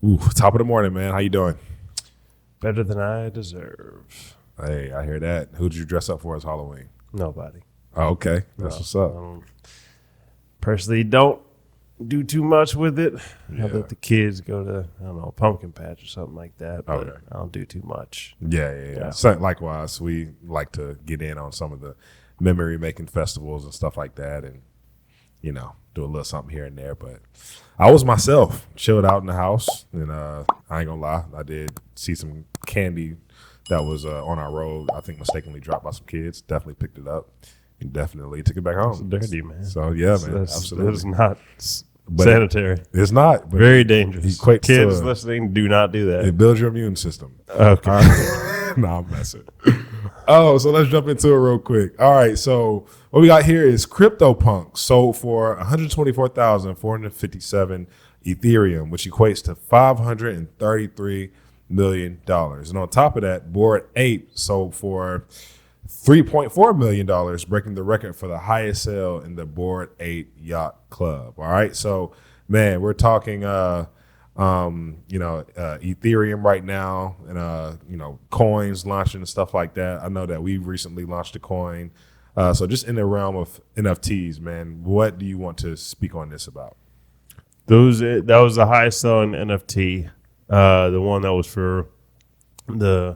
Ooh, top of the morning, man. How you doing? Better than I deserve. Hey, I hear that. Who did you dress up for as Halloween? Nobody. Oh, okay. That's what's up. Personally, don't do too much with it. Yeah. I let the kids go to, I don't know, a pumpkin patch or something like that. But Okay. I don't do too much. Yeah. So, likewise, we like to get in on some of the memory making festivals and stuff like that, and do a little something here and there. But I was myself, chilled out in the house, and I ain't gonna lie, I did see some candy that was on our road. I think mistakenly dropped by some kids. Definitely picked it up and definitely took it back home. It's dirty, man. So yeah, man, absolutely. That's not But sanitary. It's not. But Very dangerous. equates Kids to, listening, do not do that. it builds your immune system. Okay. No, I'm messing. Oh, so let's jump into it real quick. All right, so what we got here is Cryptopunk sold for 124,457 Ethereum, which equates to $533 million. And on top of that, Bored Ape sold for $3.4 million, breaking the record for the highest sale in the Bored Ape Yacht Club. All right, so man, we're talking Ethereum right now, and coins launching and stuff like that. I know that we recently launched a coin. So just in the realm of NFTs, man, what do you want to speak on this about? That was the highest selling NFT. The one that was for the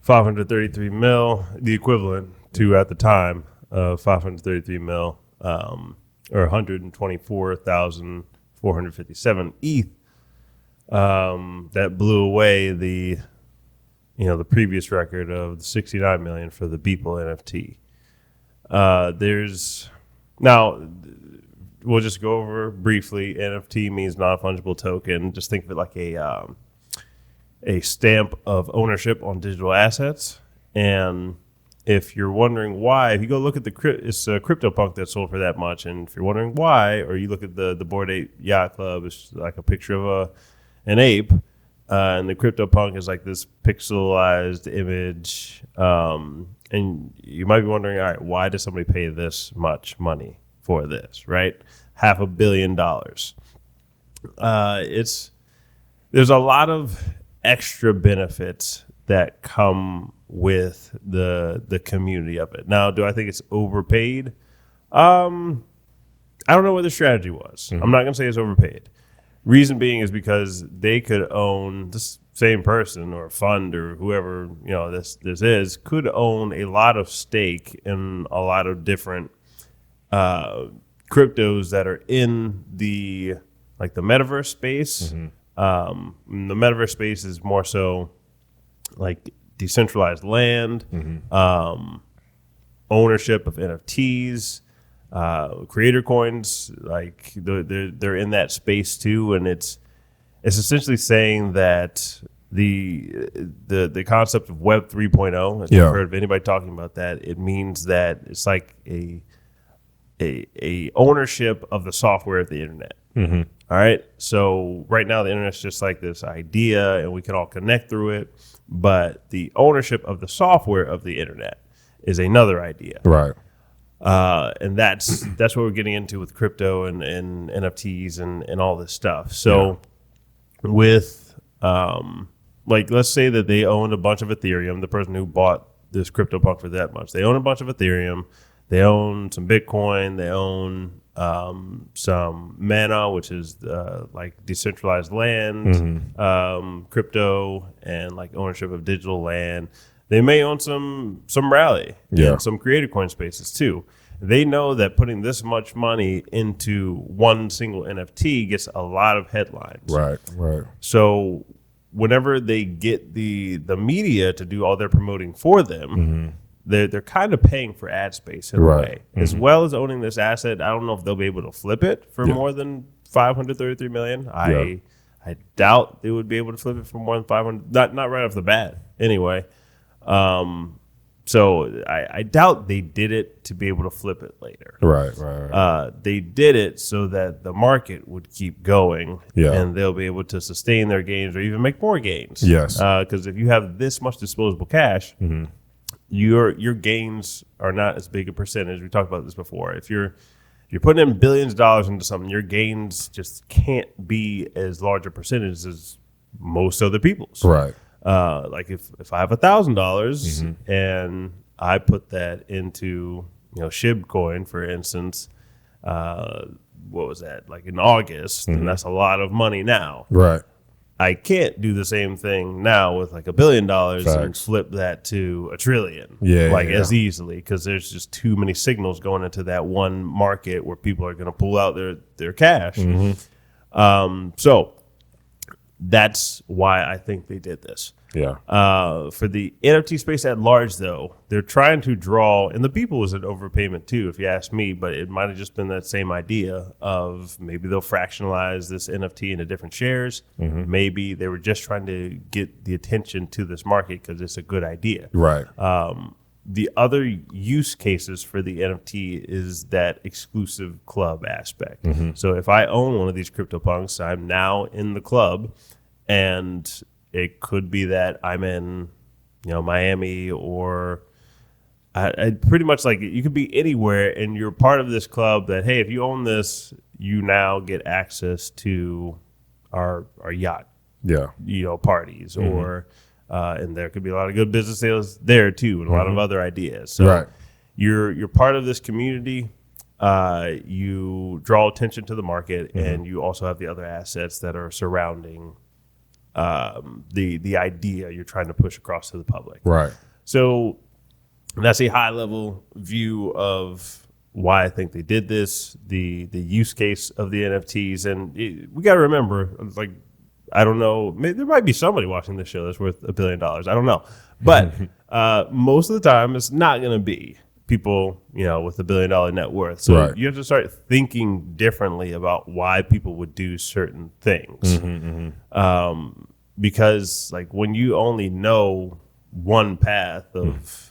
533 mil, the equivalent to at the time 533 mil, or 124,457 ETH. That blew away the previous record of the 69 million for the Beeple NFT. We'll just go over briefly. NFT means non-fungible token. Just think of it like a stamp of ownership on digital assets. And if you're wondering why, if you go look at it's a Cryptopunk that sold for that much. And if you're wondering why, or you look at the Bored Ape Yacht Club, it's like a picture of an ape. And the Cryptopunk is like this pixelized image. And you might be wondering, all right, why does somebody pay this much money for this, right? $500 million. There's a lot of extra benefits that come with the community of it. Now, do I think it's overpaid? I don't know what the strategy was. Mm-hmm. I'm not going to say it's overpaid. Reason being is because they could own this same person or fund or whoever this is could own a lot of stake in a lot of different cryptos that are in the metaverse space. Mm-hmm. The metaverse space is more so like decentralized land, mm-hmm. Ownership of NFTs, creator coins. Like they're in that space too, and it's essentially saying that the concept of Web 3.0. If you've heard of anybody talking about that, it means that it's like a ownership of the software of the internet. Mm-hmm. All right. So right now the internet's just like this idea, and we can all connect through it. But the ownership of the software of the internet is another idea. Right. And that's what we're getting into with crypto and NFTs and all this stuff. So with let's say that they owned a bunch of Ethereum, the person who bought this Cryptopunk for that much, they own a bunch of Ethereum, they own some Bitcoin, they own some Mana, which is like decentralized land, mm-hmm. Crypto, and like ownership of digital land. They may own some Rally and some creator coin spaces too. They know that putting this much money into one single NFT gets a lot of headlines. Right. So whenever they get the media to do all their promoting for them, mm-hmm. they're kind of paying for ad space in a way. Mm-hmm. As well as owning this asset, I don't know if they'll be able to flip it for more than 533 million. I doubt they would be able to flip it for more than 500. Not right off the bat. Anyway, so I doubt they did it to be able to flip it later. Right. They did it so that the market would keep going, and they'll be able to sustain their gains or even make more gains. Yes. Because if you have this much disposable cash, mm-hmm. your gains are not as big a percentage. We talked about this before. If you're you're putting in billions of dollars into something, your gains just can't be as large a percentage as most other people's. Right. Like if I have $1,000 and I put that into, SHIB coin, for instance, what was that? Like in August, and that's a lot of money now. Right. I can't do the same thing now with like $1 billion and Facts. flip that to $1 trillion. Yeah, as easily, because there's just too many signals going into that one market where people are going to pull out their cash. So that's why I think they did this. Yeah. For the NFT space at large, though, they're trying to draw, and the people was an overpayment too, if you ask me, but it might have just been that same idea of maybe they'll fractionalize this NFT into different shares. Maybe they were just trying to get the attention to this market because it's a good idea. Right. The other use cases for the NFT is that exclusive club aspect. So if I own one of these CryptoPunks, I'm now in the club, and it could be that I'm in, Miami, or I pretty much, like, you could be anywhere and you're part of this club that, hey, if you own this, you now get access to our yacht, parties, or and there could be a lot of good business sales there too, and a lot of other ideas. So you're part of this community. You draw attention to the market, and you also have the other assets that are surrounding the idea you're trying to push across to the public. Right. So that's a high level view of why I think they did this, the use case of the NFTs. And we got to remember, it's like, I don't know, there might be somebody watching this show that's worth $1 billion. I don't know. But most of the time, it's not going to be people, with $1 billion net worth. So you have to start thinking differently about why people would do certain things. Because, like, when you only know one path of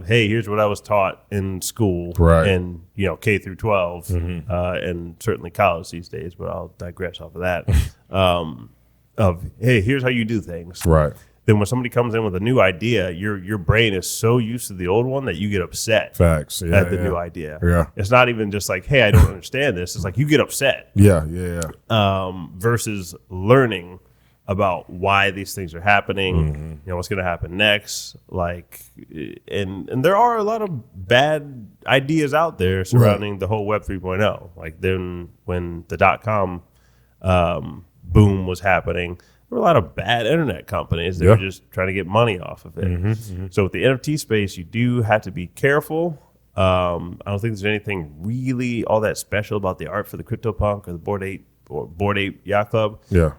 hey, here's what I was taught in school, and K through 12, and certainly college these days, but I'll digress off of that. Of, hey, here's how you do things. Right. Then when somebody comes in with a new idea, your brain is so used to the old one that you get upset. Facts. Yeah, at the new idea. Yeah. It's not even just like, hey, I don't understand this. It's like you get upset. Yeah. Versus learning about why these things are happening, what's going to happen next. Like, and there are a lot of bad ideas out there surrounding the whole Web 3.0. Like, then when the .com boom was happening, there were a lot of bad internet companies that were just trying to get money off of it. So with the NFT space, you do have to be careful. I don't think there's anything really all that special about the art for the CryptoPunk or the Bored Ape Yacht Club. Yeah.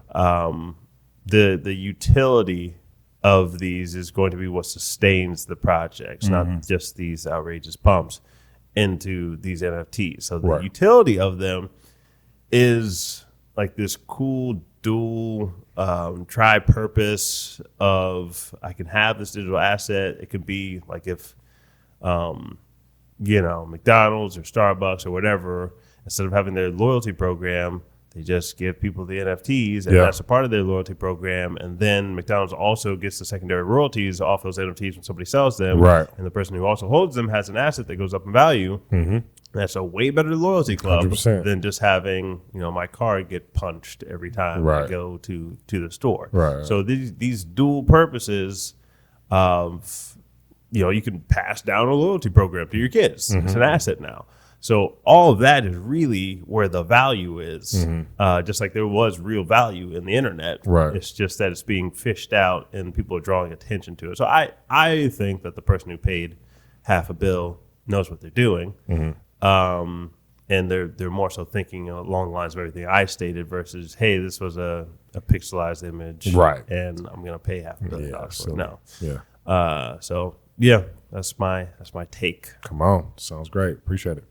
The utility of these is going to be what sustains the projects, not just these outrageous pumps into these NFTs. So the utility of them is like this cool dual tri-purpose of, I can have this digital asset. It could be like if McDonald's or Starbucks or whatever, instead of having their loyalty program, they just give people the NFTs, and that's a part of their loyalty program. And then McDonald's also gets the secondary royalties off those NFTs when somebody sells them. Right. And the person who also holds them has an asset that goes up in value. That's a way better loyalty club 100%. Than just having, my card get punched every time I go to the store. Right. So these dual purposes of, you can pass down a loyalty program to your kids. It's an asset now. So all of that is really where the value is, just like there was real value in the internet. Right. It's just that it's being fished out and people are drawing attention to it. So I think that the person who paid $500 million knows what they're doing. And they're more so thinking along the lines of everything I stated versus, hey, this was a pixelized image, and I'm going to pay $500 million for it. No. Yeah. So yeah, that's my take. Come on, sounds great. Appreciate it.